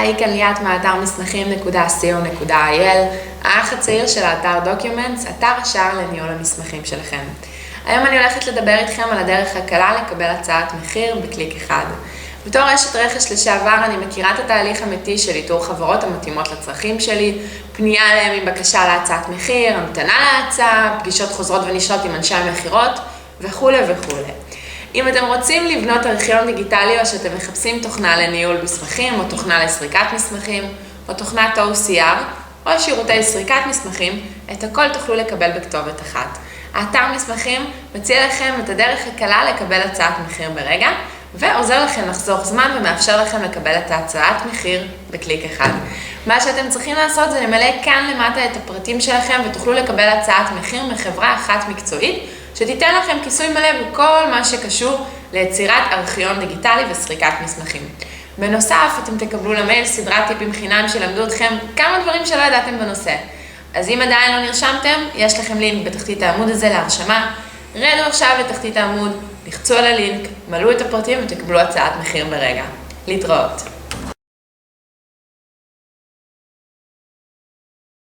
היי, כאן ליאת מאתר מסמכים.co.il, האח הצעיר של האתר דוקיומנטס, אתר השער לניהול המסמכים שלכם. היום אני הולכת לדבר איתכם על הדרך הקלה לקבל הצעת מחיר בקליק אחד. בתור אשת רכש לשעבר אני מכירה את התהליך האמיתי של איתור חברות המתאימות לצרכים שלי, פנייה אליהם עם בקשה להצעת מחיר, המתנה להצעה, פגישות חוזרות ונשנות עם אנשי המחירות וכו' וכו'. אם אתם רוצים לבנות ארכיון דיגיטלי או שאתם מחפשים תוכנה לניהול מסמכים או תוכנה לסריקת מסמכים או תוכנת OCR או שירותי סריקת מסמכים, את הכל תוכלו לקבל בכתובת אחת. האתר מסמכים מציע לכם את הדרך הקלה לקבל הצעת מחיר ברגע ועוזר לכם לחסוך זמן ומאפשר לכם לקבל את הצעת מחיר בקליק אחד. מה שאתם צריכים לעשות זה למלא כאן למטה את הפרטים שלכם ותוכלו לקבל הצעת מחיר מחברה אחת מקצועית שתיתן לכם כיסוי מלא בכל מה שקשור ליצירת ארכיון דיגיטלי וסריקת מסמכים. בנוסף, אתם תקבלו למייל סדרת טיפים חינם שלמדו אתכם כמה דברים שלא ידעתם בנושא. אז אם עדיין לא נרשמתם, יש לכם לינק בתחתית העמוד הזה להרשמה. רדו עכשיו לתחתית העמוד, לחצו על הלינק, מלאו את הפרטים ותקבלו הצעת מחיר ברגע. להתראות.